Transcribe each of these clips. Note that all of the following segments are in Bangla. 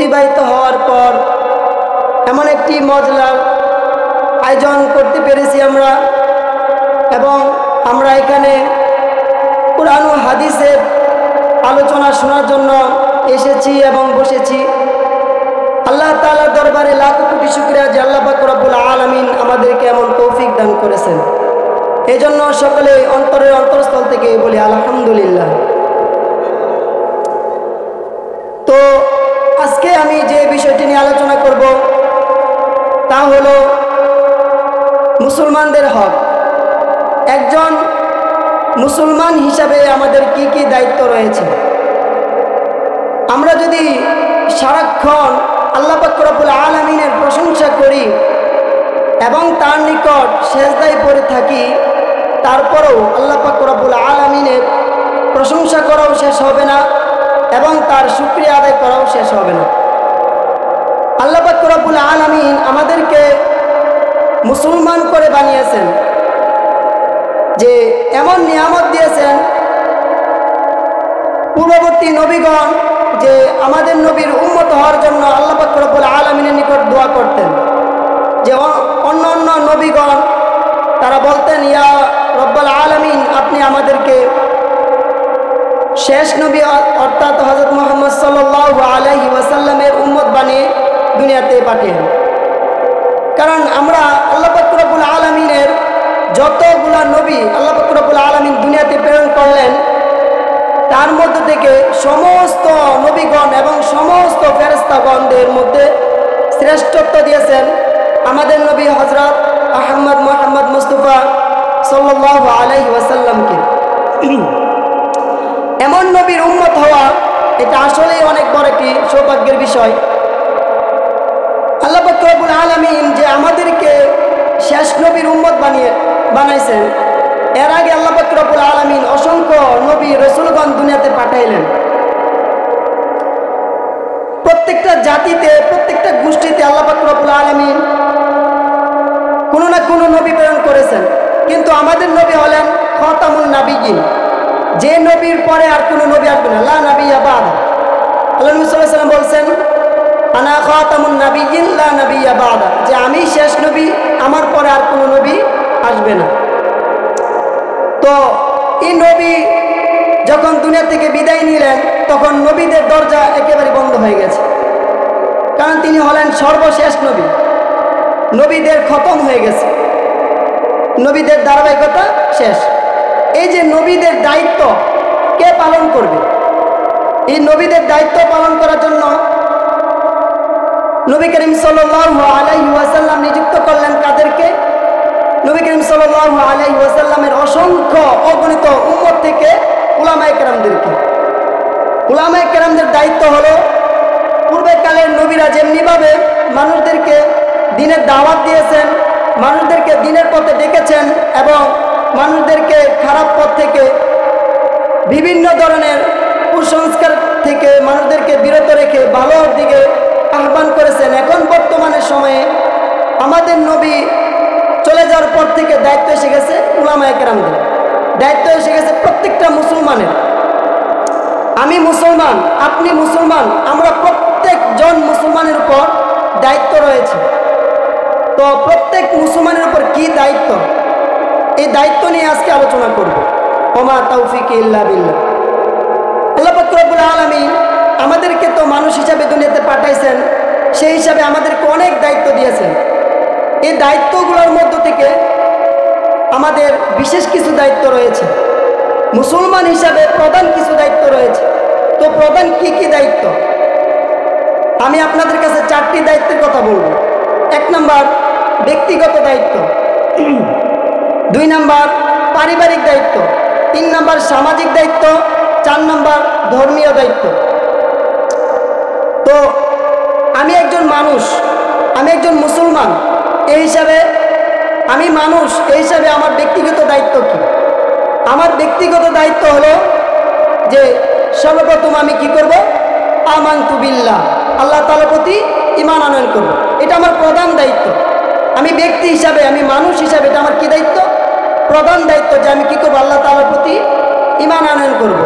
অতিবাহিত হওয়ার পর এমন একটি মজলার আয়োজন করতে পেরেছি আমরা, এবং আমরা এখানে কুরআন ও হাদিসের আলোচনা শোনার জন্য এসেছি এবং বসেছি। আল্লাহ তাআলার দরবারে লাখ কোটি শুকরিয়া যে আল্লাহ পাক রব্বুল আলামিন আমাদেরকে এমন তৌফিক দান করেছেন। এই জন্য সকলে অন্তরের অন্তরস্থল থেকে বলি আলহামদুলিল্লাহ। তো আজকে আমি যে বিষয়টি নিয়ে আলোচনা করব তা হলো মুসলমানদের হক। একজন মুসলমান হিসাবে আমাদের কি কি দায়িত্ব রয়েছে। আমরা যদি সারাক্ষণ আল্লাহ পাক রব্বুল আলামিনের প্রশংসা করি এবং তার নিকট সেজদায় পড়ে থাকি, তারপরেও আল্লাহ পাক রব্বুল আলামিনের প্রশংসা করাও শেষ হবে না এবং তার শুকরিয়া আদায় করাও শেষ হবে না। আল্লাহ পাক রব্বুল আলামিন আমাদেরকে মুসলমান করে বানিয়েছেন, যে এমন নিয়ামত দিয়েছেন। পূর্ববর্তী নবীগণ যে আমাদের নবীর উম্মত হওয়ার জন্য আল্লাহ পাক রব্বুল আলামিনের নিকট দোয়া করতেন, যে অন্য অন্য নবীগণ তারা বলতেন, ইয়া রব্বুল আলামিন, আপনি আমাদেরকে শেষ নবী অর্থাৎ হযরত মুহাম্মদ সাল্লাল্লাহু আলাইহি ওয়াসাল্লামের উম্মত বানিয়ে দুনিয়াতে পাঠিয়েন। কারণ আমরা আল্লাহ পাক রব্বুল আলামিনের যতগুলা নবী আল্লাহ পাক রব্বুল আলামিন দুনিয়াতে প্রেরণ করলেন, তার মধ্য থেকে সমস্ত নবীগণ এবং সমস্ত ফেরেশতাগণদের মধ্যে শ্রেষ্ঠত্ব দিয়েছেন আমাদের নবী হযরত মুহাম্মদ মুস্তাফা সাল্লাল্লাহু আলাইহি ওয়াসাল্লামকে। এমন নবীর উম্মত হওয়া এটা আসলেই অনেক বড় একটি সৌভাগ্যের বিষয়। আল্লাহ পাক রব্বুল আলামিন যে আমাদেরকে শেষ নবীর উম্মত বানাইছেন, এর আগে আল্লাহ পাক রব্বুল আলামিন অসংখ্য নবী রাসূলগণ দুনিয়াতে পাঠাইলেন। প্রত্যেকটা জাতিতে, প্রত্যেকটা গোষ্ঠীতে আল্লাহ পাক রব্বুল আলামিন কোনো না কোনো নবী প্রেরণ করেছেন, কিন্তু আমাদের নবী হলেন খাতামুন নাবিয়্যিন, যে নবীর পরে আর কোনো নবী আসবে না। লা নাবিয়্যা বা'দা। আল্লাহ নবী সাল্লাল্লাহু আলাইহি ওয়াসাল্লাম বলছেন, আনা খাতামুন নাবিয়্যিন লা নাবিয়্যা বা'দা, যে আমি শেষ নবী, আমার পরে আর কোনো নবী আসবে না। তো এই নবী যখন দুনিয়া থেকে বিদায় নিলেন, তখন নবীদের দরজা একেবারে বন্ধ হয়ে গেছে, কারণ তিনি হলেন সর্বশেষ নবী। নবীদের খতম হয়ে গেছে, নবীদের ধারাবাহিকতা শেষ। এই যে নবীদের দায়িত্ব কে পালন করবে? এই নবীদের দায়িত্ব পালন করার জন্য নবী করিম সাল্লাল্লাহু আলাইহি ওয়াসাল্লাম নিযুক্ত করলেন কাদেরকে? নবী করিম সাল্লাল্লাহু আলাইহি ওয়াসাল্লামের অসংখ্য অগণিত উম্মত থেকে উলামায়ে কেরামদেরকে। উলামায়ে কেরামদের দায়িত্ব হলো, পূর্বেকালের নবীরা যেমনিভাবে মানুষদেরকে দ্বীনের দাওয়াত দিয়েছেন, মানুষদেরকে দ্বীনের পথে ডেকেছেন এবং মানুষদেরকে খারাপ পথ থেকে, বিভিন্ন ধরনের কুসংস্কার থেকে মানুষদেরকে বিরত রেখে ভালোর দিকে আহ্বান করেছেন, এখন বর্তমানে সময়ে আমাদের নবী চলে যাওয়ার পর থেকে দায়িত্ব এসে গেছে উলামায়ে কেরামদের, দায়িত্ব এসে গেছে প্রত্যেকটা মুসলমানের। আমি মুসলমান, আপনি মুসলমান, আমরা প্রত্যেকজন মুসলমানের উপর দায়িত্ব রয়েছে। তো প্রত্যেক মুসলমানের উপর কি দায়িত্ব, এই দায়িত্ব নিয়ে আজকে আলোচনা করব। ওমা তাওফিকি ইল্লা বিল্লাহ। আল্লাহ পাক রব্বুল আলামিন আমাদেরকে তো মানুষ হিসাবে দুনিয়াতে পাঠাইছেন, সেই হিসাবে আমাদেরকে অনেক দায়িত্ব দিয়েছেন। এই দায়িত্বগুলোর মধ্য থেকে আমাদের বিশেষ কিছু দায়িত্ব রয়েছে। মুসলমান হিসাবে প্রধান কিছু দায়িত্ব রয়েছে। তো প্রধান কি কি দায়িত্ব? আমি আপনাদের কাছে 4টি দায়িত্বের কথা বলবো। 1 নাম্বার ব্যক্তিগত দায়িত্ব, 2 নাম্বার পারিবারিক দায়িত্ব, 3 নাম্বার সামাজিক দায়িত্ব, 4 নাম্বার ধর্মীয় দায়িত্ব। তো আমি একজন মানুষ, আমি একজন মুসলমান, এই হিসাবে আমি মানুষ, এই হিসাবে আমার ব্যক্তিগত দায়িত্ব কি? আমার ব্যক্তিগত দায়িত্ব হলো যে সর্বপ্রথম আমি কি করব? আমানতু বিল্লাহ, আল্লাহ তাআলার প্রতি ঈমান আনয়ন করব। এটা আমার প্রধান দায়িত্ব। আমি ব্যক্তি হিসাবে, আমি মানুষ হিসাবে, এটা আমার কি দায়িত্ব? প্রধান দায়িত্ব, যে আমি কি করব? আল্লাহ তাআলার প্রতি ঈমান আনয়ন করব।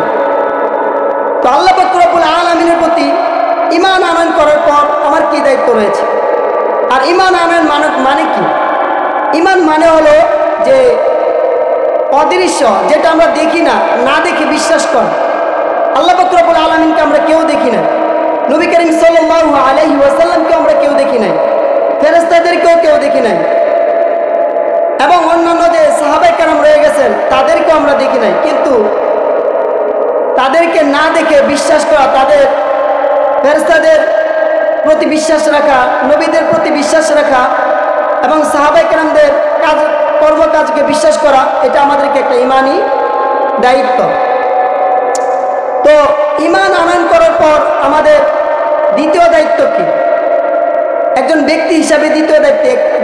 তো আল্লাহ পাক রব্বুল আলামিনের প্রতি ঈমান আনয়ন করার পর আমার কি দায়িত্ব রয়েছে। আর ঈমান আনয়ন মানে কি? ঈমান মানে হলো যে অদৃশ্য, যেটা আমরা দেখি না, না দেখে বিশ্বাস করা। আল্লাহ পাক রব্বুল আলামিনকে আমরা কেউ দেখি না, নবী করিম সাল্লাল্লাহু আলাইহি ওয়াসাল্লামকে আমরা কেউ দেখি নাই, ফেরেশতাদেরকেও কেউ দেখি নাই, এবং অন্যান্য যে সাহাবায়ে কেরাম রয়ে গেছেন তাদেরকেও আমরা দেখি নাই। কিন্তু তাদেরকে না দেখে বিশ্বাস করা, তাদের ফেরেশতাদের প্রতি বিশ্বাস রাখা, নবীদের প্রতি বিশ্বাস রাখা এবং সাহাবায়ে কেরামদের কাজ কর্মকাজকে বিশ্বাস করা, এটা আমাদেরকে একটা ঈমানি দায়িত্ব। তো ঈমান আনয়ন করার পর আমাদের দ্বিতীয় দায়িত্ব কি? একজন ব্যক্তি হিসাবে দ্বিতীয়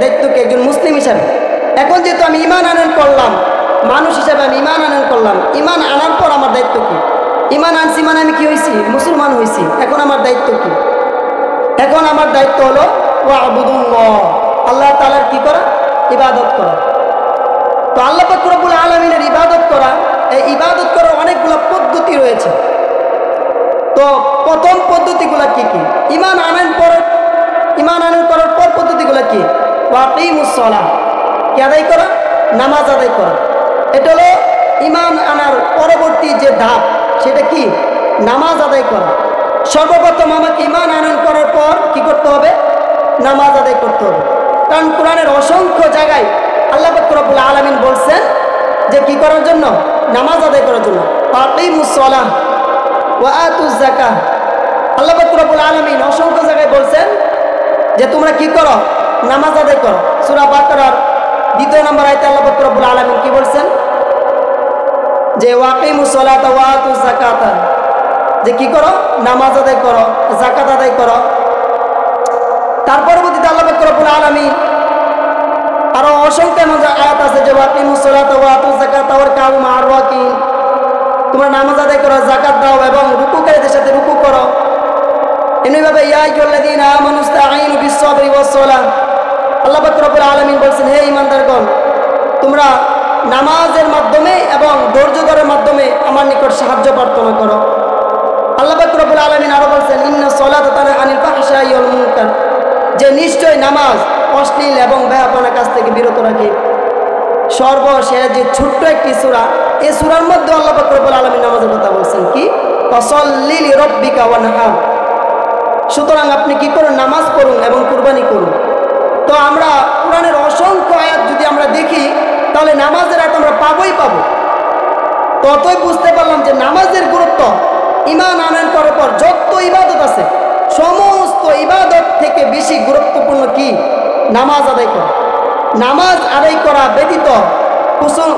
দায়িত্ব কি? একজন মুসলিম হিসাবে এখন যেহেতু আমি ঈমান আনয়ন করলাম, মানুষ হিসাবে আমি ঈমান আনয়ন করলাম, ঈমান আনার পর আমার দায়িত্ব কি? ঈমান আনছি মানে আমি কি হয়েছি? মুসলমান হয়েছি। এখন আমার দায়িত্ব কি? এখন আমার দায়িত্ব হলো ওয়া'বুদুল্লাহ, আল্লাহ তাআলার কি করা? ইবাদত করা। তো আল্লাহ পাক রব্বুল আলামিনের ইবাদত করা, এই ইবাদত করার অনেকগুলো পদ্ধতি রয়েছে। তো প্রথম পদ্ধতিগুলো কি কি? ঈমান আনয়ন করার পর পদ্ধতিগুলো কি? ওয়াকিমুস সালাহ, কি আদায় করা? নামাজ আদায় করা। এটা হলো ঈমান আনার পরবর্তী যে ধাপ, সেটা কি? নামাজ আদায় করা। সর্বপ্রথম আমাকে ঈমান আনয়ন করার পর কি করতে হবে? নামাজ আদায় করতে হবে। কারণ কোরআনের অসংখ্য জায়গায় আল্লাহ পাক রব্বুল আলামিন বলছেন যে কি করার জন্য? নামাজ আদায় করার জন্য। ওয়াকিমুস সালাহ ওয়া আতুজ যাকাহ, আল্লাহ পাক রব্বুল আলামিন অসংখ্য জায়গায় বলছেন যে তোমরা কি করো? নামাজ আদায় করো। সূরা বাকারার 2 নম্বর আয়াতে আল্লাহ পাক রব্বুল আলামিন কি বলছেন? যে ওয়াকিমুস সালাতা ওয়া আতুজ যাকাতা, যে কি করো? নামাজ আদায় করো, যাকাত আদায় করো। তার পরবর্তীতে আল্লাহ পাক রব্বুল আলামিন আরো অসংখ্য আয়াত আছে যে ওয়াকিমুস সালাতা ওয়া আতুজ যাকাতা ওয়ারকাউ মা'আর রাকিন, তোমরা নামাজ আদায় করো, যাকাত দাও এবং রুকুকারীদের সাথে রুকু করো। এমনিভাবে ইয়া আইয়ুহাল্লাযীনা আমানু ইসতাঈনু বিস-সাবরি ওয়াস-সালাহ, আল্লাহ পাক রব্বুল আলামিন বলছেন হে ঈমানদারগণ, তোমরা নামাজের মাধ্যমে এবং ধৈর্য ধরার মাধ্যমে আমার নিকট সাহায্য প্রার্থনা করো। আল্লাহ পাক রব্বুল আলামিন আরো বলছেন ইন্নাস সালাতা তানহা আনিল ফাহশাই ওয়াল মুনকার, যে নিশ্চয় নামাজ অশ্লীল এবং বেহায়াপনার কাছ থেকে বিরত রাখে। সর্বশেষ যে ছোট্ট একটি সূরা, এই সূরার মধ্যে আল্লাহ পাক রব্বুল আলামিন নামাজের কথা বলছেন কি? ফাসাল্লি লিরাব্বিকা ওয়ানহার, সুতরাং আপনি কি করুন? নামাজ পড়ুন এবং কুরবানি করুন। তো আমরা কোরআনের অসংখ্য আয়াত যদি আমরা দেখি, তাহলে নামাজের আয়াত আমরা পাবোই পাবো। ততই বুঝতে পারলাম যে নামাজের গুরুত্ব। ঈমান আনয়ন করার পর যত ইবাদত আছে, সমস্ত ইবাদত থেকে বেশি গুরুত্বপূর্ণ কি? নামাজ আদায় করা। নামাজ আদায় করা ব্যতীত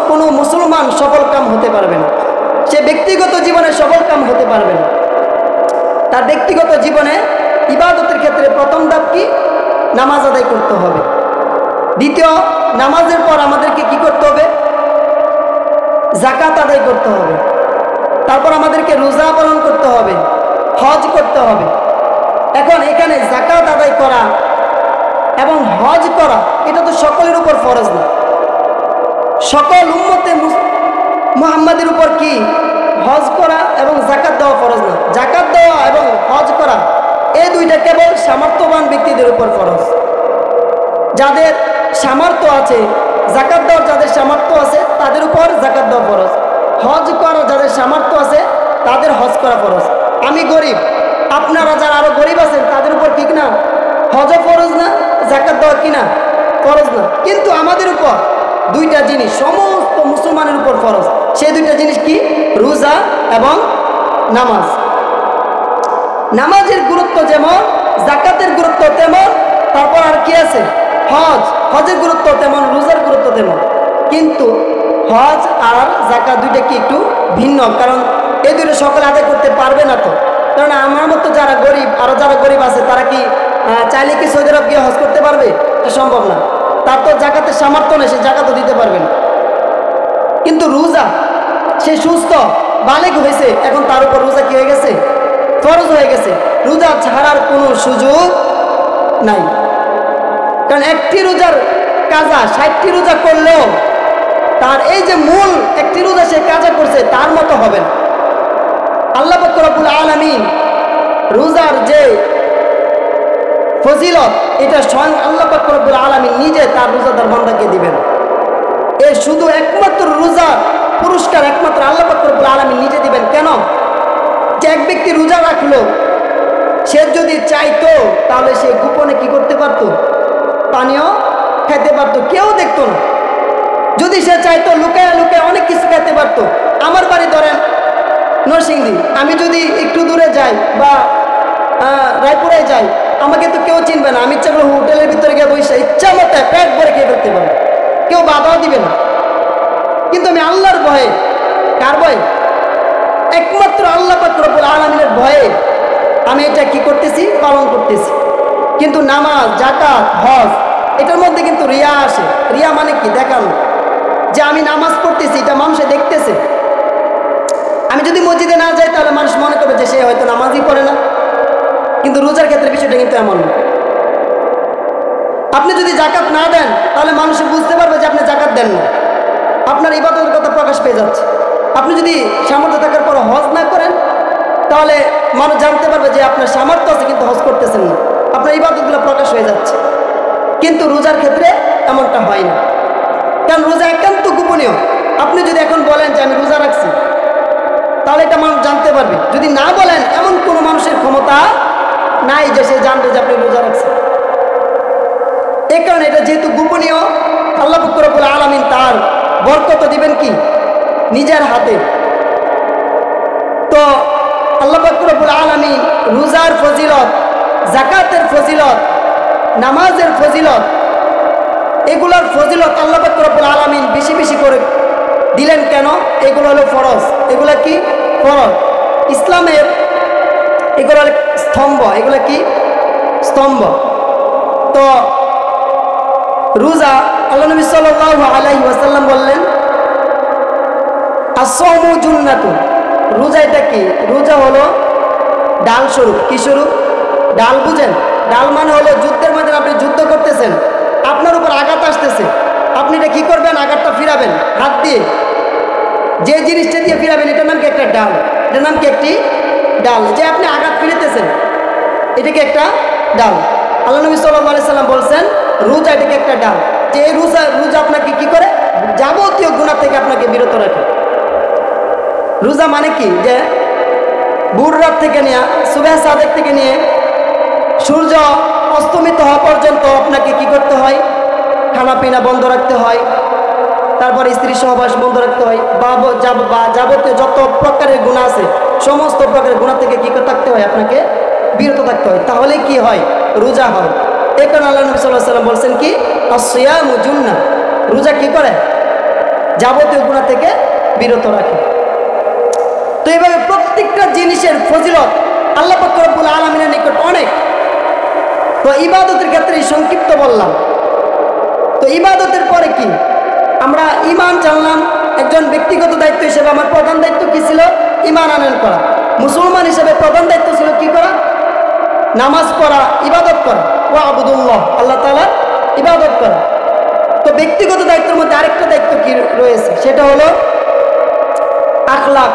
কোনো মুসলমান সফল কাম হতে পারবে না। সে ব্যক্তিগত জীবনে সফল কাম হতে পারবে না। তার ব্যক্তিগত জীবনে ইবাদতের ক্ষেত্রে প্রথম ধাপ কি? নামাজ আদায় করতে হবে। দ্বিতীয়, নামাজের পর আমাদেরকে কি করতে হবে? যাকাত আদায় করতে হবে। তারপর আমাদেরকে রোজা পালন করতে হবে, হজ করতে হবে। এখন এখানে যাকাত আদায় করা এবং হজ করা, এটা তো সকলের উপর ফরজ না। সকল উম্মতে মুহাম্মাদের উপর কি হজ করা এবং যাকাত দেওয়া ফরজ না। যাকাত দেওয়া এবং হজ করা এই দুইটা কেবল সামর্থ্যবান ব্যক্তিদের উপর ফরজ। যাদের সামর্থ্য আছে, যাকাত দেওয়ার যাদের সামর্থ্য আছে তাদের উপর যাকাত দেওয়া ফরজ। হজ করা যাদের সামর্থ্য আছে তাদের হজ করা ফরজ। আমি গরিব, আপনারা যারা আরো গরিব আছেন তাদের উপর কি না হজ ফরজ না, যাকাত দেওয়া কিনা ফরজ না। কিন্তু আমাদের উপর দুইটা জিনিস সমস্ত মুসলমানের উপর ফরজ। সেই দুইটা জিনিস কি? রোজা এবং নামাজ। নামাজের গুরুত্ব যেমন, যাকাতের গুরুত্ব তেমন, তারপর আর কি আছে? হজের গুরুত্ব তেমন, রোজার গুরুত্ব তেমন। কিন্তু হজ আর যাকাত দুইটা কি একটু ভিন্ন, কারণ এই দুটো সকলে আদায় করতে পারবে না। তো কারণ আমার মতো যারা গরিব, আরো যারা গরিব আছে তারা কি চাইলে কি সৌদি আরব গিয়ে হজ করতে পারবে? সম্ভব না। তার তো যাকাতের সামর্থ্য নেই, সে যাকাতও দিতে পারবে না। কিন্তু রোজা, সে সুস্থ বালেগ হয়েছে, এখন তার উপর রোজা কি হয়ে গেছে? ফরজ হয়ে গেছে। রোজা ছাড়ার কোনো সুযোগ নাই। কারণ একটি রোজার কাজা 60টি রোজা করলেও তার এই যে মূল একটি রোজা সে কাজা করছে তার মতো হবে না। আল্লাহ পাক রব্বুল আলামিন রোজার যে ফজিলত এটা স্বয়ং আল্লাহ পাক রব্বুল আলামিন নিজে তার রোজাদার বান্দাকে দিবেন। এ শুধু একমাত্র রোজা পুরস্কার একমাত্র আল্লাহ পাক রব্বুল আলামিন নিজে দিবেন। কেন? যে এক ব্যক্তি রোজা রাখলো, সে যদি চাইতো তাহলে সে গোপনে কি করতে পারতো? পানীয় খেতে পারতো, কেউ দেখতো না। যদি সে চাইতো লুকায় লুকায় অনেক কিছু খেতে পারতো। আমার বাড়ি ধরেন নরসিংদী, আমি যদি একটু দূরে যাই বা রায়পুরে যাই, আমাকে তো কেউ চিনবে না। আমি ইচ্ছা করে হোটেলের ভিতরে গিয়ে বসে ইচ্ছা মতো পেট ভরে খেয়ে ফেলতে পারবো, কেউ বাধাও দিবে না। কিন্তু আমি আল্লাহর ভয়ে, কার ভয়ে? একমাত্র আল্লাহ পাক রব্বুল আলামিনের ভয়ে আমি এটা কি করতেছি? পালন করতেছি। কিন্তু নামাজ, যাকাত, হজ এটার মধ্যে কিন্তু রিয়া আসে। রিয়া মানে কি? দেখানো যে আমি নামাজ পড়তেছি, এটা মানুষে দেখতেছে। আমি যদি মসজিদে না যাই তাহলে মানুষ মনে করবে যে সে হয়তো নামাজই পড়ে না। কিন্তু রোজার ক্ষেত্রে বিষয়টা কিন্তু এমন না। আপনি যদি যাকাত না দেন তাহলে মানুষ বুঝতে পারবে যে আপনি যাকাত দেন না, আপনার ইবাদতের কথা প্রকাশ পেয়ে যাচ্ছে। আপনি যদি সামর্থ্য থাকার পর হজ না করেন তাহলে মানুষ জানতে পারবে যে আপনার সামর্থ্য আছে কিন্তু হজ করতেছেন না, আপনার ইবাদতগুলো প্রকাশ হয়ে যাচ্ছে। কিন্তু রোজার ক্ষেত্রে এমনটা হয় না, কারণ রোজা একান্ত গোপনীয়। আপনি যদি এখন বলেন যে আমি রোজা রাখছি তাহলে এটা মানুষ জানতে পারবে। যদি না বলেন, এমন কোনো মানুষের ক্ষমতা নাই যে সে জানবে যে আপনি রোজা রাখছেন। এই কারণে এটা যেহেতু গোপনীয়, আল্লাহ পাক রব্বুল আলামিন তার বরকত দিবেন কি? নিজের হাতে। তো আল্লাহ পাক রব্বুল আলামিন রোজার ফজিলত, যাকাতের ফজিলত, নামাজের ফজিলত, এগুলোর ফজিলত আল্লাহ পাক রব্বুল আলামিন বেশি বেশি করে দিলেন। কেন? এগুলো হলো ফরজ। এগুলো কি? ফরজ। ইসলামের এগুলো হলো স্তম্ভ। এগুলো কি? স্তম্ভ। তো রোজা, আল্লাহ নবী সাল্লাল্লাহু আলাইহি ওয়াসাল্লাম বললেন আসসাওমু জুন্নাতুন। রোজা এটা কি? রোজা হলো ডাল স্বরূপ। কি স্বরূপ? ডাল বুঝেন? ডাল মানে হলো যুদ্ধের মধ্যে আপনি যুদ্ধ করতেছেন, আপনার উপর আঘাত আসতেছে, আপনি এটা কি করবেন? আঘাতটা ফিরাবেন হাত দিয়ে। যে জিনিসটা দিয়ে ফিরাবেন এটার নাম কি? একটা ডাল। এটার নাম কি? একটি ডাল। যে আপনি আঘাত ফিরেতেছেন এটাকে একটা ডাল। আল্লাহ নবী সাল্লাল্লাহু আলাইহি সাল্লাম বলছেন রোজা এটাকে একটা ডাল। যে এই রোজা আপনাকে কি করে? যাবতীয় গুনাহ থেকে আপনাকে বিরত রাখে। রোজা মানে কি? যে ভোর রাত থেকে নিয়ে সুবহ সাদেক থেকে নিয়ে সূর্য অস্তমিত হওয়া পর্যন্ত আপনাকে কি করতে হয়? খানা পিনা বন্ধ রাখতে হয়, তারপরে স্ত্রী সহবাস বন্ধ রাখতে হয়, বা যাবতীয় যত প্রকারের গুনাহ আছে সমস্ত প্রকারের গুনাহ থেকে কি থাকতে হয়? আপনাকে বিরত থাকতে হয়। তাহলে কি হয়? রোজা হয়। এই কারণে আল্লাহ নবী সাল্লাল্লাহু আলাইহি ওয়াসাল্লাম বলছেন কি? আসসিয়ামু জুন্নাহ। রোজা কি করে? যাবতীয় গুনাহ থেকে বিরত রাখে। তো এইভাবে প্রত্যেকটা জিনিসের ফজিলত আল্লাহ পাক রব্বুল আলামিনের নিকট অনেক। তো ইবাদতের ক্ষেত্রে সংক্ষিপ্ত বললাম। তো ইবাদতের পরে কি? আমরা ঈমান জানলাম। একজন ব্যক্তিগত দায়িত্ব হিসেবে আমার প্রধান দায়িত্ব কি ছিল? ঈমান আনয়ন করা। মুসলমান হিসেবে প্রধান দায়িত্ব ছিল কি করা? নামাজ পড়া, ইবাদত করা। ওয়া আবুদুল্লাহ, আল্লাহ তাআলার ইবাদত করা। তো ব্যক্তিগত দায়িত্বের মধ্যে আরেকটা দায়িত্ব কি রয়েছে? সেটা হলো আখলাক,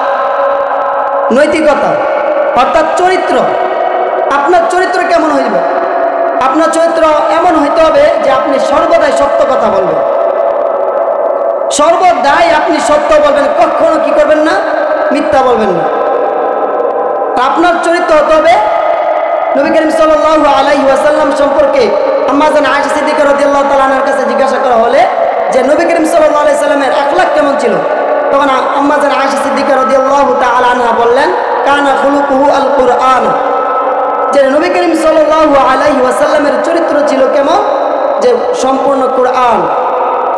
নৈতিকতা, অর্থাৎ চরিত্র। আপনার চরিত্র কেমন হইবে? আপনার চরিত্র এমন হইতে হবে যে আপনি সর্বদাই সত্য কথা বলবেন, সর্বদাই আপনি সত্য বলবেন, কখনো কি করবেন না? মিথ্যা বলবেন না। আপনার চরিত্র হতে হবে নবী করিম সাল্লাল্লাহু আলাইহি ওয়াসাল্লাম সম্পর্কে আম্মা জান আয়েশা সিদ্দিকা রাদিয়াল্লাহু তাআলা আনহার কাছে জিজ্ঞাসা করা হলে যে নবী করিম সাল্লাল্লাহু আলাইহি সাল্লামের আখলাক কেমন ছিল, তখন আম্মা জান আয়েশা সিদ্দিকা রাদিয়াল্লাহু তাআলা আনহা বললেন কানা খুলুকুহু আল কুরআন। যে নবী করিম সাল্লাল্লাহু আলাইহি ওয়াসাল্লামের চরিত্র ছিল কেমন? যে সম্পূর্ণ কুরআন।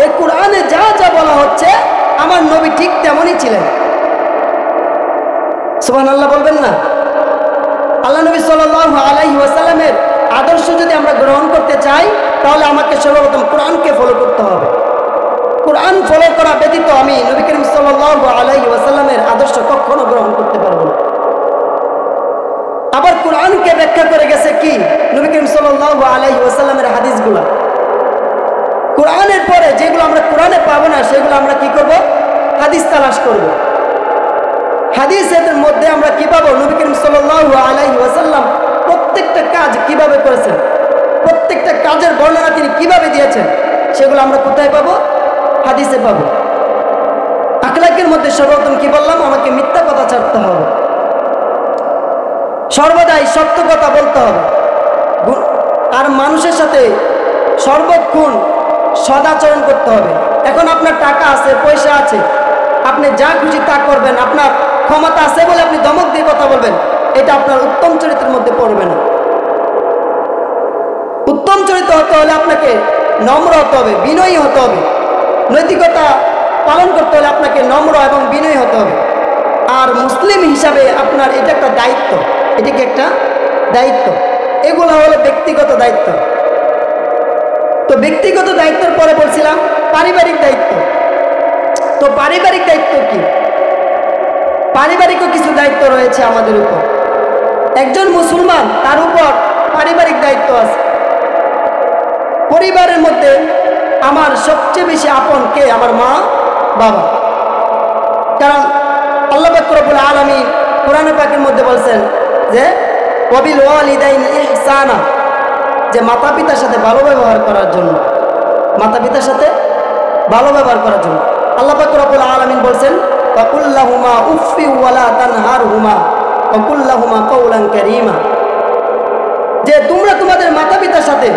এই কুরআনে যা যা বলা হচ্ছে আমার নবী ঠিক তেমনই ছিলেন। সুবহানাল্লাহ বলবেন না? আল্লাহ নবী সাল্লাল্লাহু আলাইহি ওয়াসাল্লামের আদর্শ যদি আমরা গ্রহণ করতে চাই তাহলে আমাকে সর্বপ্রথম কোরআনকে ফলো করতে হবে। কোরআন ফলো করা ব্যতীত আমি নবী করিম সাল্লাল্লাহু আলাইহি ওয়াসাল্লামের আদর্শ কখনো গ্রহণ করতে পারবো না। আবার কোরআনকে ব্যাখ্যা করে গেছে কি? নবী করিম সাল্লাল্লাহু আলাইহি ওয়াসাল্লামের হাদিসগুলো। কোরআনের পরে যেগুলো আমরা কোরআনে পাবো না সেগুলো আমরা কি করব? হাদিস তালাশ করব। হাদিসের মধ্যে আমরা কি পাবো? নবী করিম সাল্লাল্লাহু আলাইহি ওয়াসাল্লাম প্রত্যেকটা কাজ কিভাবে করেছেন, প্রত্যেকটা কাজের বর্ণনা তিনি কিভাবে দিয়েছেন, সেগুলো আমরা কোথায় পাবো? হাদিসে পাবো। আখলাকের মধ্যে সর্বপ্রথম কি বললাম? আমাকে মিথ্যা কথা ছাড়তে হবে, সর্বদাই সত্য কথা বলতে হবে, আর মানুষের সাথে সর্বক্ষণ সদাচরণ করতে হবে। এখন আপনার টাকা আছে, পয়সা আছে, আপনি যা খুশি তা করবেন, আপনার ক্ষমতা আছে বলে আপনি ধমক দিয়ে কথা বলবেন, এটা আপনার উত্তম চরিত্রের মধ্যে পড়বে না। উত্তম চরিত্র হতে হলে আপনাকে নম্র হতে হবে, বিনয়ী হতে হবে। নৈতিকতা পালন করতে হলে আপনাকে নম্র এবং বিনয়ী হতে হবে। আর মুসলিম হিসাবে আপনার এটা একটা দায়িত্ব, এটা কি একটা দায়িত্ব। এগুলো হলো ব্যক্তিগত দায়িত্ব। তো ব্যক্তিগত দায়িত্বের পরে বলছিলাম পারিবারিক দায়িত্ব। তো পারিবারিক দায়িত্ব কি? পারিবারিকও কিছু দায়িত্ব রয়েছে আমাদের উপর। একজন মুসলমান, তার উপর পারিবারিক দায়িত্ব আছে। পরিবারের মধ্যে আমার সবচেয়ে বেশি আপন কে? আমার মা বাবা। কারণ আল্লাহ পাক রব্বুল আলামিন কোরআন পাকের মধ্যে বলছেন যে ওয়াবিল ওয়ালিদাইনি ইহসানা, যে মাতা পিতার সাথে ভালো ব্যবহার করার জন্য, মাতা পিতার সাথে ভালো ব্যবহার করার জন্য আল্লাহ পাক রব্বুল আলামিন বলছেন ওয়াকুল লাহুমা উফি ওয়ালা তানহারহুমা ওয়াকুল লাহুমা কাওলান কারীমা, যে তোমরা তোমাদের মাতা পিতার সাথে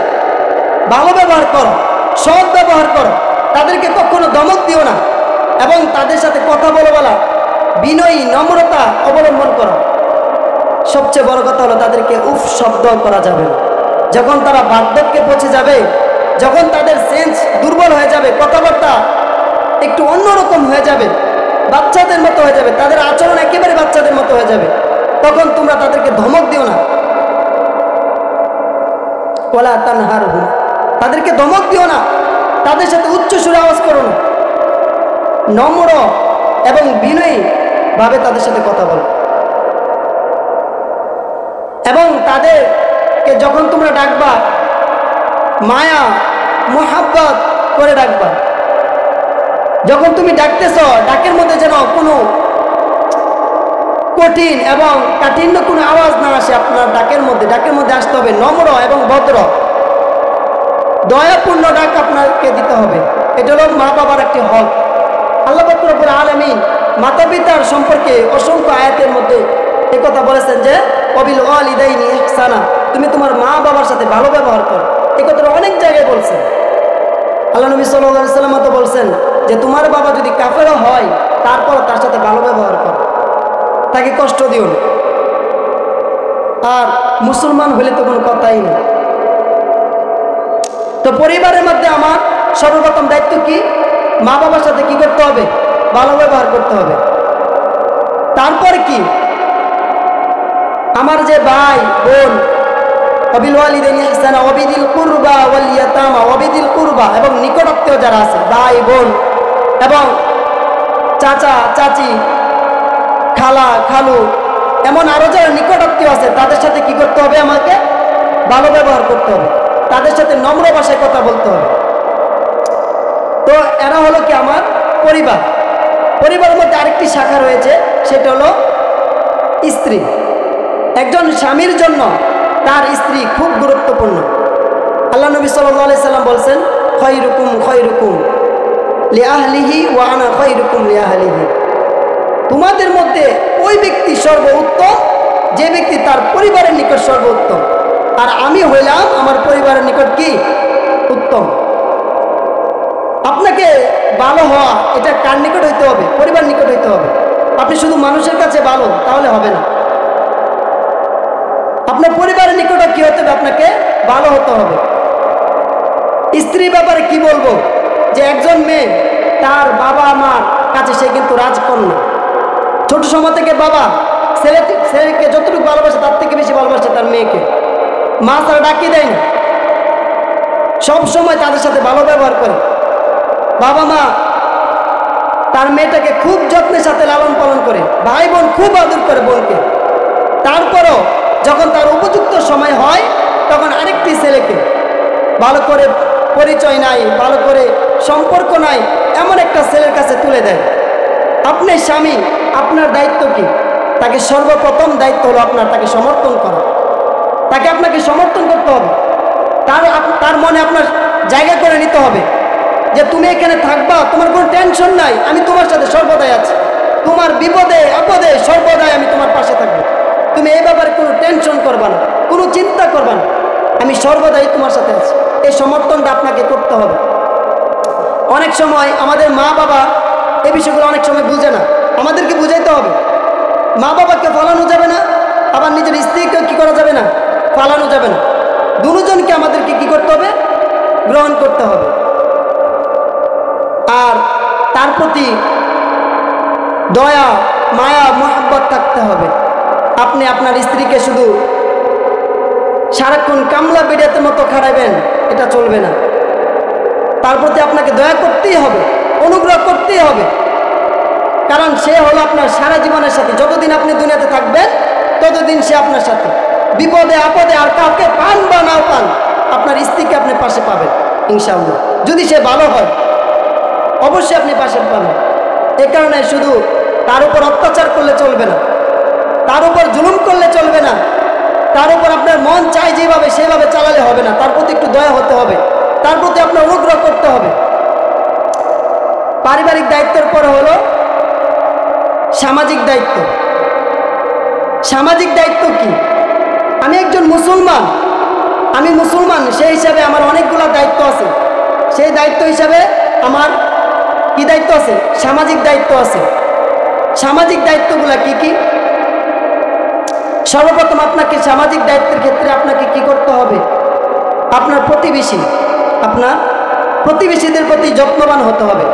ভালো ব্যবহার করো, সৎ ব্যবহার করো, তাদেরকে কখনো ধমক দিও না, এবং তাদের সাথে কথা বলা বিনয়ী নম্রতা অবলম্বন করো। সবচেয়ে বড় কথা হলো তাদেরকে উফ শব্দ করা যাবে না। যখন তারা বার্ধক্যে পৌঁছে যাবে, যখন তাদের সেন্স দুর্বল হয়ে যাবে, কথাবার্তা একটু অন্যরকম হয়ে যাবে, বাচ্চাদের মতো হয়ে যাবে, তাদের আচরণ একেবারে বাচ্চাদের মতো হয়ে যাবে, তখন তোমরা তাদেরকে ধমক দিও না। ওয়ালা তানহারহুমা, তাদেরকে ধমক দিও না, তাদের সাথে উচ্চ সুরে আওয়াজ করো না, নম্র এবং বিনয়ী ভাবে তাদের সাথে কথা বলো। এবং তাদেরকে যখন তোমরা ডাকবা, মায়া মোহাব্বত করে ডাকবা। যখন তুমি ডাকতেছ, ডাকের মধ্যে যেন কোনো কঠিন এবং কাঠিন্য কোনো আওয়াজ না আসে আপনার ডাকের মধ্যে। ডাকের মধ্যে আসতে হবে নম্র এবং ভদ্র, দয়াপূর্ণ ডাক আপনাকে দিতে হবে। এটা হলো মা বাবার একটি হক। আল্লাহ পাক রব্বুল আলামিন মাতা পিতার সম্পর্কে অসংখ্য আয়াতের মধ্যে একথা বলেছেন যে ওয়াবিল ওয়ালিদাইনি ইহসানা, তুমি তোমার মা বাবার সাথে ভালো ব্যবহার করো। এই কথাটা অনেক জায়গায় বলছেন। আল্লাহ নবী সাল্লাল্লাহু আলাইহি ওয়াসাল্লাম তো বলছেন যে তোমার বাবা যদি কাফেরও হয়, তারপর তার সাথে ভালো ব্যবহার করো, তাকে কষ্ট দিও না। আর মুসলমান হলে তো কোনো কথাই নেই। তো পরিবারের মধ্যে আমার সর্বপ্রথম দায়িত্ব কি? মা বাবার সাথে কি করতে হবে? ভালো ব্যবহার করতে হবে। তারপর কি? আমার যে ভাই বোন, ওয়াবিল ওয়ালিদাইনি ইহসানা ওয়াবিদিল কুরবা ওয়াল ইয়াতামা, ওয়াবিদিল কুরবা এবং নিকটাত্মীয় যারা আছে, ভাই বোন এবং চাচা চাচি, খালা খালু, এমন আরো যারা নিকটাত্মীয় আছে, তাদের সাথে কি করতে হবে? আমাকে ভালো ব্যবহার করতে হবে, তাদের সাথে নম্র ভাষায় কথা বলতে হবে। তো এরা হলো কি আমার পরিবার। পরিবারের মধ্যে আরেকটি শাখা রয়েছে, সেটা হলো স্ত্রী। একজন স্বামীর জন্য তার স্ত্রী খুব গুরুত্বপূর্ণ। আল্লাহ নবী সাল্লাল্লাহু আলাইহি সাল্লাম বলছেন খায়রুকুম খায়রুকুম লিআহলিহি ওয়া আনা খায়রুকুম লিআহলিহি, তোমাদের মধ্যে ওই ব্যক্তি সর্বোত্তম যে ব্যক্তি তার পরিবারের নিকট সর্বোত্তম, আর আমি হইলাম আমার পরিবারের নিকট কি উত্তম। আপনাকে ভালো হওয়া এটা কার নিকট হইতে হবে? পরিবার নিকট হইতে হবে। আপনি শুধু মানুষের কাছে ভালো তাহলে হবে না, আপনার পরিবারের নিকটে কি হতে হবে? আপনাকে ভালো হতে হবে। স্ত্রী ব্যাপারে কি বলবো, যে একজন মেয়ে তার বাবা মার কাছে সে কিন্তু রাজকন্যা। ছোট সময় থেকে বাবা ছেলেকে যতটুকু ভালোবাসে তার থেকে বেশি ভালোবাসে তার মেয়েকে। মা তারা ডাকি দেয় না, সব সময় তাদের সাথে ভালো ব্যবহার করে। বাবা মা তার মেয়েটাকে খুব যত্নের সাথে লালন পালন করে, ভাই বোন খুব আদর করে বোনকে। তারপরও যখন তার উপযুক্ত সময় হয়, তখন আরেকটি ছেলেকে ভালো করে পরিচয় নাই, ভালো করে সম্পর্ক নাই, এমন একটা ছেলের কাছে তুলে দেয়। আপনি স্বামী, আপনার দায়িত্ব কি? তাকে সর্বপ্রথম দায়িত্ব হলো আপনার তাকে সমর্থন করা। তাকে আপনাকে সমর্থন করতে হবে, তার মনে আপনার জায়গা করে নিতে হবে যে তুমি এখানে থাকবা, তোমার কোনো টেনশন নাই, আমি তোমার সাথে সর্বদাই আছি, তোমার বিপদে আপদে সর্বদাই আমি তোমার পাশে থাকবো, তুমি এই ব্যাপারে কোনো টেনশন করবা না, কোনো চিন্তা করবা না, আমি সর্বদাই তোমার সাথে আছি। এই সমর্থনটা আপনাকে করতে হবে। অনেক সময় আমাদের মা বাবা এই বিষয়গুলো অনেক সময় বুঝে না, আমাদেরকে বুঝাইতে হবে। মা বাবাকে ফালানো যাবে না, আবার নিজের স্ত্রীকে কি করা যাবে না, ফালানো যাবে না। দুজনকে আমাদেরকে কি করতে হবে, গ্রহণ করতে হবে। আর তার প্রতি দয়া মায়া মোহাব্বত থাকতে হবে। আপনি আপনার স্ত্রীকে শুধু সারাক্ষণ কামলা বিড়াতের মতো খাড়াবেন, এটা চলবে না। তার প্রতি আপনাকে দয়া করতেই হবে, অনুগ্রহ করতেই হবে, কারণ সে হলো আপনার সারা জীবনের সাথে। যতদিন আপনি দুনিয়াতে থাকবেন ততদিন সে আপনার সাথে, বিপদে আপদে আর কাউকে পান বা নাও পান, আপনার স্ত্রীকে আপনি পাশে পাবেন ইনশাআল্লাহ। যদি সে ভালো হয় অবশ্যই আপনি পাশে পাবেন। এ কারণে শুধু তার উপর অত্যাচার করলে চলবে না, তার উপর জুলুম করলে চলবে না, তার উপর আপনার মন চায় যেভাবে সেভাবে চালালে হবে না। তার প্রতি একটু দয়া হতে হবে, তার প্রতি আপনার অনুগ্রহ করতে হবে। পারিবারিক দায়িত্বের পরে হলো সামাজিক দায়িত্ব। সামাজিক দায়িত্ব কি? আমি একজন মুসলমান, আমি মুসলমান, সেই হিসাবে আমার অনেকগুলো দায়িত্ব আছে। সেই দায়িত্ব হিসাবে আমার কি দায়িত্ব আছে? সামাজিক দায়িত্ব আছে। সামাজিক দায়িত্বগুলো কি কি? সর্বপ্রথম আপনাকে সামাজিক দায়িত্বের ক্ষেত্রে আপনাকে কি করতে হবে? আপনার প্রতিবেশীদের প্রতি যত্নবান হতে হবে।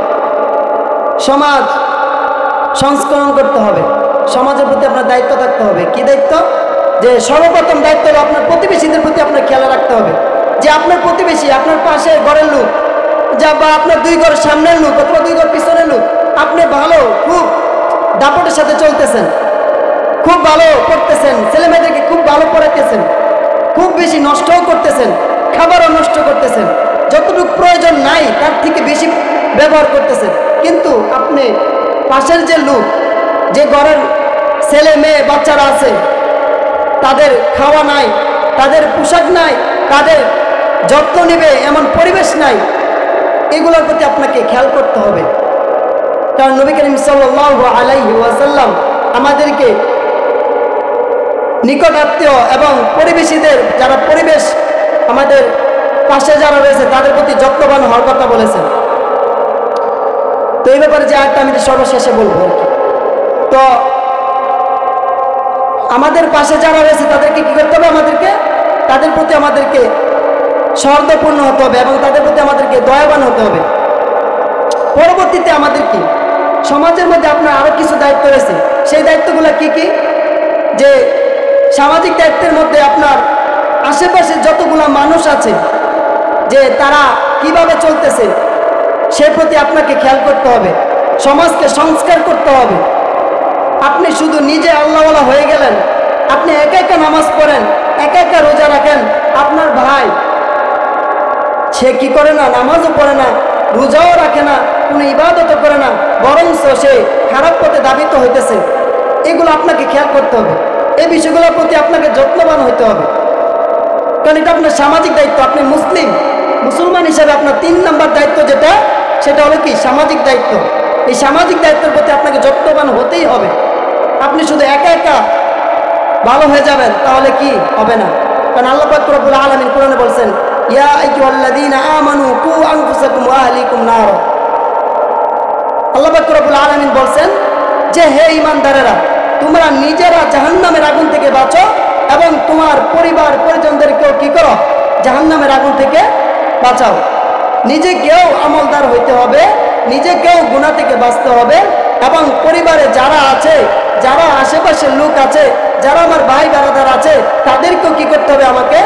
সমাজ সংস্করণ করতে হবে, সমাজের প্রতি আপনার দায়িত্ব থাকতে হবে। কি দায়িত্ব? যে সর্বপ্রথম দায়িত্ব হলো আপনার প্রতিবেশীদের প্রতি আপনার খেয়াল রাখতে হবে। যে আপনার প্রতিবেশী, আপনার পাশে ঘরের লোক, যা বা আপনার 2 ঘর সামনের লোক অথবা 2 ঘর পিছনের লোক, আপনি ভালো খুব দাপটের সাথে চলতেছেন, খুব ভালো করতেছেন, ছেলেমেয়েদেরকে খুব ভালো পড়াইতেছেন, খুব বেশি নষ্টও করতেছেন, খাবারও নষ্ট করতেছেন, যতটুকু প্রয়োজন নাই তার থেকে বেশি ব্যবহার করতেছেন। কিন্তু আপনি পাশের যে লোক, যে ঘরের ছেলে মেয়ে বাচ্চারা আছে, তাদের খাওয়া নাই, তাদের পোশাক নাই, তাদের যত্ন নেবে এমন পরিবেশ নাই, এগুলোর প্রতি আপনাকে খেয়াল করতে হবে। কারণ নবী করিম সাল্লাল্লাহু আলাইহি ওয়াসাল্লাম আমাদেরকে নিকট আত্মীয় এবং পরিবেশীদের, যারা পরিবেশ আমাদের পাশে যারা রয়েছে, তাদের প্রতি যত্নবান হওয়ার কথা বলেছেন। তো এই ব্যাপারে যে আয়াতটা আমি সর্বশেষে বলবো আর কি। তো আমাদের পাশে যারা রয়েছে তাদেরকে কি করতে হবে? তাদের প্রতি আমাদেরকে সৌহার্দ্যপূর্ণ হতে হবে এবং তাদের প্রতি আমাদেরকে দয়াবান হতে হবে। পরবর্তীতে আমাদের কি সমাজের মধ্যে আপনার আরো কিছু দায়িত্ব রয়েছে। সেই দায়িত্বগুলো কি কি? যে সামাজিক দায়িত্বের মধ্যে আপনার আশেপাশে যতগুলো মানুষ আছে, যে তারা কিভাবে চলতেছে সে প্রতি আপনাকে খেয়াল করতে হবে। সমাজকে সংস্কার করতে হবে। আপনি শুধু নিজে আল্লাহওয়ালা হয়ে গেলেন, আপনি একা একা নামাজ পড়েন, একা একা রোজা রাখেন, আপনার ভাই সে কি করে না, নামাজও পড়ে না, রোজাও রাখে না, কোনো ইবাদতও করে না, বরঞ্চ সে খারাপ পথে ধাবিত হইতেছে, এগুলো আপনাকে খেয়াল করতে হবে। এই বিষয়গুলোর প্রতি আপনাকে যত্নবান হইতে হবে, কারণ এটা আপনার সামাজিক দায়িত্ব। আপনি মুসলমান হিসাবে আপনার 3 নম্বর দায়িত্ব যেটা, সেটা হলো কি? সামাজিক দায়িত্ব। এই সামাজিক দায়িত্বের প্রতি আপনাকে যত্নবান হতেই হবে। আপনি শুধু একা একা ভালো হয়ে যাবেন তাহলে কি হবে না। কারণ আল্লাহ পাক রব্বুল আলামিন কোরআনে বলছেন, ইয়া আইয়ুহাল্লাযীনা আমানু কু আনফুসাকুম ওয়া আহলিকুম নার। আল্লাহ পাক রব্বুল আলামিন বলছেন যে হে ঈমানদারেরা, তোমরা নিজেরা জাহান্নামের আগুন থেকে বাঁচো এবং তোমার পরিবার পরিজনদেরকেও কি করো? জাহান্নামের আগুন থেকে বাঁচাও। নিজেকেও আমলদার হইতে হবে, নিজেকেও গুনাহ থেকে বাঁচতে হবে, এবং পরিবারে যারা আছে, যারা আশেপাশের লোক আছে, যারা আমার ভাই বারাদার আছে, তাদেরকেও কি করতে হবে? আমাকে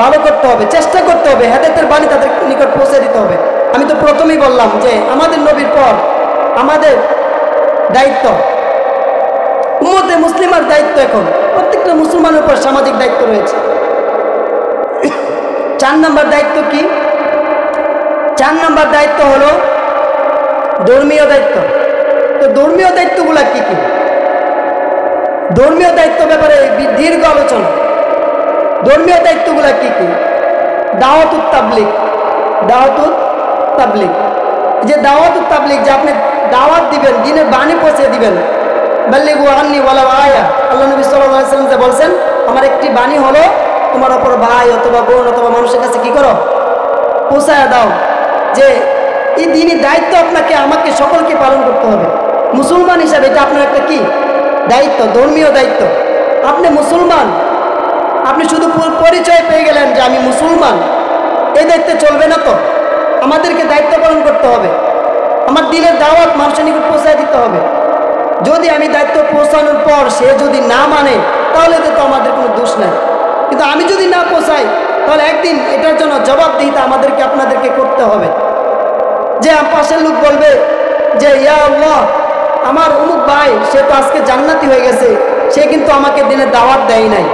ভালো করতে হবে, চেষ্টা করতে হবে, হেদায়েতের বাণী তাদের নিকট পৌঁছে দিতে হবে। আমি তো প্রথমেই বললাম যে আমাদের নবীর পর আমাদের দায়িত্ব, উম্মতে মুসলিমার দায়িত্ব, এখন প্রত্যেকটা মুসলমানের উপর সামাজিক দায়িত্ব রয়েছে। 4 নম্বর দায়িত্ব কি? 4 নম্বর দায়িত্ব হলো ধর্মীয় দায়িত্ব। তো ধর্মীয় দায়িত্বগুলা কি কি? ধর্মীয় দায়িত্ব ব্যাপারে দীর্ঘ আলোচনা। ধর্মীয় দায়িত্বগুলা কি কি? দাওয়াতুত তাবলীগ, দাওয়াতুত তাবলীগ, যে দাওয়াতুত তাবলীগ, যে আপনি দাওয়াত দিবেন, দ্বীনের বাণী পৌঁছে দিবেন। বাল্লিগু আন্নী ওয়ালাউ আয়া, আল্লাহ নবী সাল্লাল্লাহু আলাইহি ওয়াসাল্লাম যে বলছেন, আমার একটি বাণী হলো তোমার অপর ভাই অথবা বোন অথবা মানুষের কাছে কি করো, পৌঁছায় দাও। যে এই দ্বীনি দায়িত্ব আপনাকে আমাকে সকলকে পালন করতে হবে। মুসলমান হিসাবে এটা আপনার একটা কি দায়িত্ব, ধর্মীয় দায়িত্ব। আপনি মুসলমান, আপনি শুধু পরিচয় পেয়ে গেলেন যে আমি মুসলমান, এই দায়িত্বে চলবে না তো। আমাদেরকে দায়িত্ব পালন করতে হবে। আমার দিনের দাওয়াত মানুষের নিকট পৌঁছায় দিতে হবে। যদি আমি দায়িত্ব পৌঁছানোর পর সে যদি না মানে, তাহলে তো আমাদের কোনো দোষ নাই। কিন্তু আমি যদি না পৌঁছাই, তাহলে একদিন এটার জন্য জবাবদিহিতা আমাদেরকে আপনাদেরকে করতে হবে। যে পাশের লোক বলবে যে ইয়া আল্লাহ, আমার অমুক ভাই সে তো আজকে জান্নাতি হয়ে গেছে, সে কিন্তু আমাকে দিনের দাওয়াত দেয় নাই।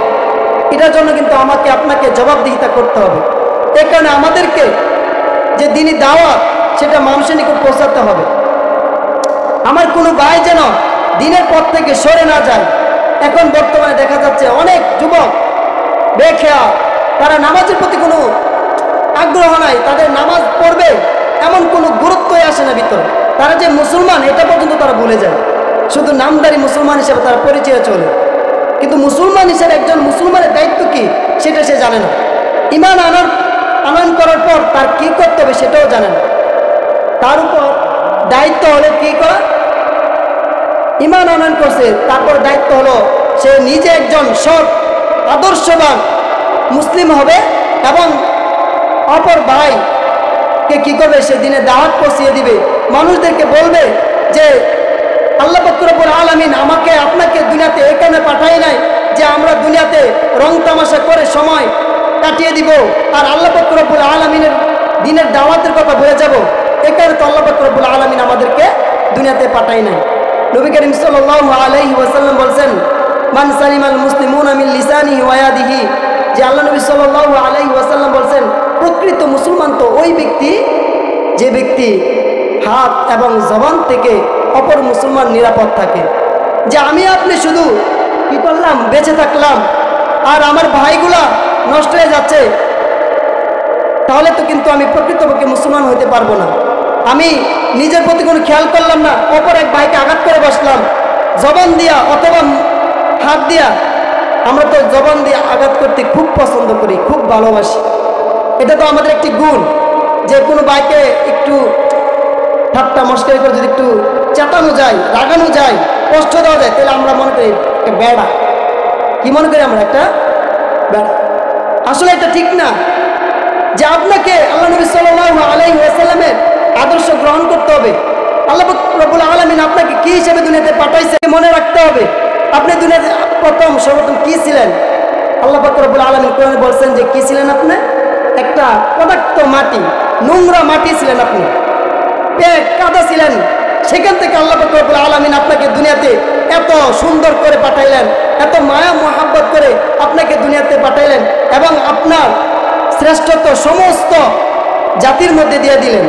এটার জন্য কিন্তু আমাকে আপনাকে জবাবদিহিতা করতে হবে। এই কারণে আমাদেরকে যে দিনই দাওয়াত সেটা মানুষের নিকট পৌঁছাতে হবে। আমার কোনো ভাই যেন দিনের পথ থেকে সরে না যায়। এখন বর্তমানে দেখা যাচ্ছে অনেক যুবক বেখেয়া, তারা নামাজের প্রতি কোনো আগ্রহ নাই, তাদের নামাজ পড়বে এমন কোনো গুরুত্বই আসে না ভিতরে। তারা যে মুসলমান এটা পর্যন্ত তারা ভুলে যায়। শুধু নামদারি মুসলমান হিসেবে তারা পরিচয় চলে, কিন্তু মুসলমান হিসেবে একজন মুসলমানের দায়িত্ব কি সেটা সে জানে না। ঈমান আনয়ন করার পর তার কি করতে হবে সেটাও জানে না। তার উপর দায়িত্ব হলো কি করা, ঈমান আনয়ন করছে, তারপর দায়িত্ব হলো সে নিজে একজন সৎ আদর্শবান মুসলিম হবে এবং অপর ভাইকে কি করবে, সে দিনে দাওয়াত পৌঁছিয়ে দিবে। মানুষদেরকে বলবে যে আল্লাহ পাক রব্বুল আলামিন আমাকে আপনাকে দুনিয়াতে এখানে পাঠাই নাই যে আমরা দুনিয়াতে রং তামাশা করে সময় কাটিয়ে দিব আর আল্লাহ পাক রব্বুল আলামিনের দিনের দাওয়াতের কথা ভুলে যাব। এখানে তো আল্লাহ পাক রব্বুল আলামিন আমাদেরকে দুনিয়াতে পাঠাই নাই। নবী করিম সাল্লাল্লাহু আলাইহি ওয়াসাল্লাম বলছেন, মান সালিমাল মুসলিমুনা মিন লিসানিহি ওয়া ইয়াদিহি, যে আল্লাহ নবী সাল্লাল্লাহু আলাইহি ওয়াসাল্লাম বলছেন, প্রকৃত মুসলমান তো ওই ব্যক্তি যে ব্যক্তি হাত এবং জবান থেকে অপর মুসলমান নিরাপদ থাকে। যে আমি আপনি শুধু কি করলাম, বেঁচে থাকলাম আর আমার ভাইগুলা নষ্ট হয়ে যাচ্ছে, তাহলে তো কিন্তু আমি প্রকৃতপক্ষে মুসলমান হইতে পারবো না। আমি নিজের প্রতি কোনো খেয়াল করলাম না, অপর এক ভাইকে আঘাত করে বসলাম জবান দিয়া অথবা হাত দিয়া। আমরা তো জবান দিয়ে আঘাত করতে খুব পছন্দ করি, খুব ভালোবাসি। এটা তো আমাদের একটি গুণ, যে কোনো ভাইকে একটু ঠাট্টা মস্করি করে যদি একটু চেতানো যায়, রাগানো যায়, কষ্ট দেওয়া যায়, তাহলে আমরা মনে করি একটা বেড়া। কি মনে করি আমরা? একটা বেড়া। আসলে এটা ঠিক না। যে আপনাকে আল্লাহ নবী সাল্লাল্লাহু আলাইহি ওয়াসাল্লামের আদর্শ গ্রহণ করতে হবে। আল্লাহ রাব্বুল আলামিন আপনাকে কি হিসেবে দুনিয়াতে পাঠাইছে মনে রাখতে হবে। আপনি দুনিয়াতে সর্বপ্রথম কি ছিলেন? আল্লাহ পাক রব্বুল আলামিন কোরআনে বলছেন যে কি ছিলেন আপনি? একটা পদার্থ মাটি, নোংরা মাটি ছিলেন আপনি, পেট কাদা ছিলেন। সেখান থেকে আল্লাহ পাক রব্বুল আলামিন আপনাকে দুনিয়াতে এত সুন্দর করে পাঠাইলেন, এত মায়া মোহাব্বত করে আপনাকে দুনিয়াতে পাঠাইলেন এবং আপনার শ্রেষ্ঠত্ব সমস্ত জাতির মধ্যে দিয়ে দিলেন।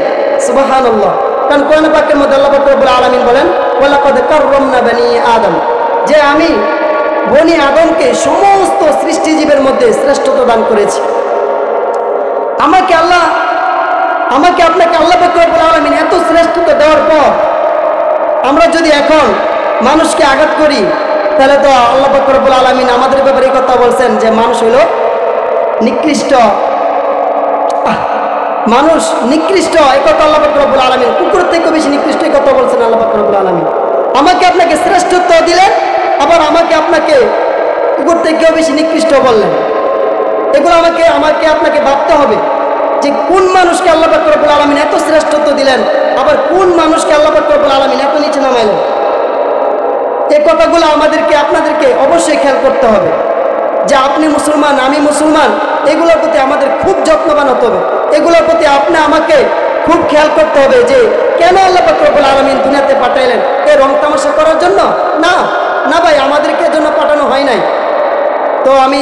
সুবহানাল্লাহ। কারণ কোরআন পাকের মধ্যে আল্লাহ পাক রব্বুল আলামিন বলেন, ওয়ালাকাদ কাররামনা বানি আদম, যে আমি বনি আদমকে সমস্ত সৃষ্টিজীবের মধ্যে শ্রেষ্ঠত্ব দান করেছি। আমাকে আপনাকে আল্লাহ পাক রব্বুল আলামিন এত শ্রেষ্ঠত্ব দেওয়ার পর আমরা যদি এখন মানুষকে আঘাত করি, তাহলে তো আল্লাহ পাক রব্বুল আলামিন আমাদের ব্যাপারে এই কথা বলছেন যে মানুষ হইল নিকৃষ্ট, মানুষ নিকৃষ্ট। এই কথা আল্লাহ পাক রব্বুল আলামিন কুকুর থেকে বেশি নিকৃষ্ট এই কথা বলছেন আল্লাহ পাক রব্বুল আলামিন। আমাকে আপনাকে শ্রেষ্ঠত্ব দিলেন, আবার আমাকে আপনাকে কুকুর থেকেও বেশি নিকৃষ্ট বললেন। এগুলো আমাকে আপনাকে ভাবতে হবে যে কোন মানুষকে আল্লাহ পাক রব্বুল আলামিন এত শ্রেষ্ঠত্ব দিলেন, আবার কোন মানুষকে আল্লাহ পাক রব্বুল আলামিন এত নিচে নামাইলেন। এই কথাগুলো আপনাদেরকে অবশ্যই খেয়াল করতে হবে যে আপনি মুসলমান, আমি মুসলমান, এগুলোর প্রতি আমাদের খুব যত্নবান হতে হবে। এগুলোর প্রতি আমাকে খুব খেয়াল করতে হবে যে কেন আল্লাহ পাক রব্বুল আলামিন দুনিয়াতে পাঠাইলেন? এই রং তামাশা করার জন্য না, না ভাই, আমাদেরকে জন্য পাঠানো হয় নাই। তো আমি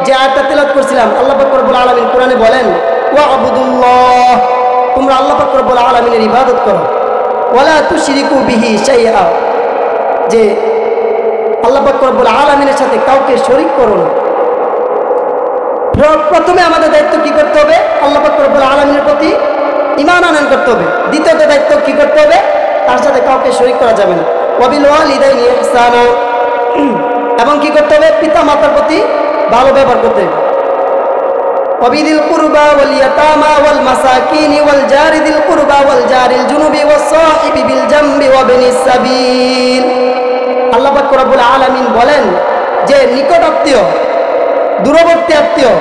যে আয়াতটা তেলাওয়াত করছিলাম, আল্লাহ পাক রব্বুল আলামিন কোরআনে বলেন, ওয়াবুদুল্লাহ, তোমরা আল্লাহ পাক রব্বুল আলামিনের ইবাদত করো। ওয়ালা তুশরিকু বিহি শাইআ, যে আল্লাহ পাক রব্বুল আলামিনের সাথে কাউকে শরীক করো না। প্রথমে আমাদের দায়িত্ব কি করতে হবে? আল্লাহ পাক রব্বুল আলামিনের প্রতি ঈমান আনয়ন করতে হবে। দ্বিতীয়ত দায়িত্ব কি করতে হবে? তার সাথে কাউকে শরীক করা যাবে না। ওয়াবিল ওয়ালিদাইনি ইহসানা, এবং কি করতে হবে? পিতা মাতার প্রতি ভালো ব্যবহার করতে হবে। ওয়াবিদিল কুরবা ওয়াল ইয়াতামা ওয়াল মাসাকিনি ওয়াল জারিদিল কুরবা ওয়াল জারিল জুনুবি ওয়াস সাহিবি বিল জামবি ওয়া বিনিস সাবিল। আল্লাহ পাক রব্বুল আলামিন বলেন যে নিকট আত্মীয়, দূরবর্তী আত্মীয়,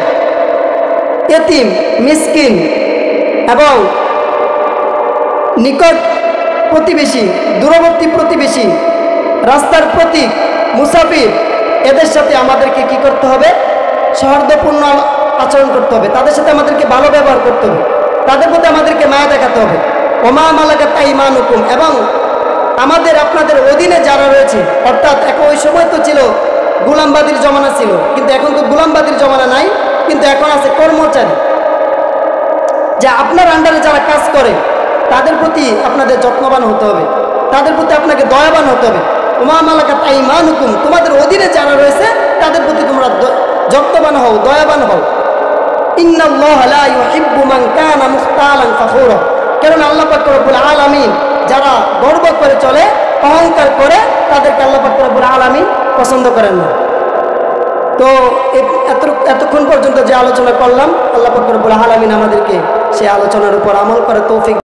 এতিম, মিসকিন এবং নিকট প্রতিবেশী, দূরবর্তী প্রতিবেশী, রাস্তার প্রতীক, মুসাফির, এদের সাথে আমাদেরকে কি করতে হবে? সৌহার্দ্যপূর্ণ আচরণ করতে হবে। তাদের সাথে আমাদেরকে ভালো ব্যবহার করতে হবে। তাদের প্রতি আমাদেরকে মায়া দেখাতে হবে। ওমা মালাকাত আইমানুকুম, এবং আমাদের আপনাদের অধীনে যারা রয়েছে, অর্থাৎ ওই সময় তো ছিল গোলামবাদীর জমানা ছিল, কিন্তু এখন তো গোলামবাদীর জমানা নাই, কিন্তু এখন আছে কর্মচারী, যে আপনার আন্ডারে যারা কাজ করে তাদের প্রতি আপনাদের যত্নবান হতে হবে, তাদের প্রতি আপনাকে দয়াবান হতে হবে। ওমা মালাকাত আইমানুকুম, তোমাদের অধীনে যারা রয়েছে তাদের প্রতি তোমরা যত্নবান হও, দয়াবান হও। ইন্নাল্লাহা লা ইউহিব্বু মান কানা মুখতালান ফাখুরা, কারণ আল্লাহ পাক রব্বুল আলামিন যারা গর্ব করে চলে, অহংকার করে, তাদেরকে আল্লাহ পাক রব্বুল আলামিন পছন্দ করেন না। তো এতক্ষণ পর্যন্ত যে আলোচনা করলাম, আল্লাহ পাক রব্বুল আলামিন আমাদেরকে সেই আলোচনার উপর আমল করে তৌফিক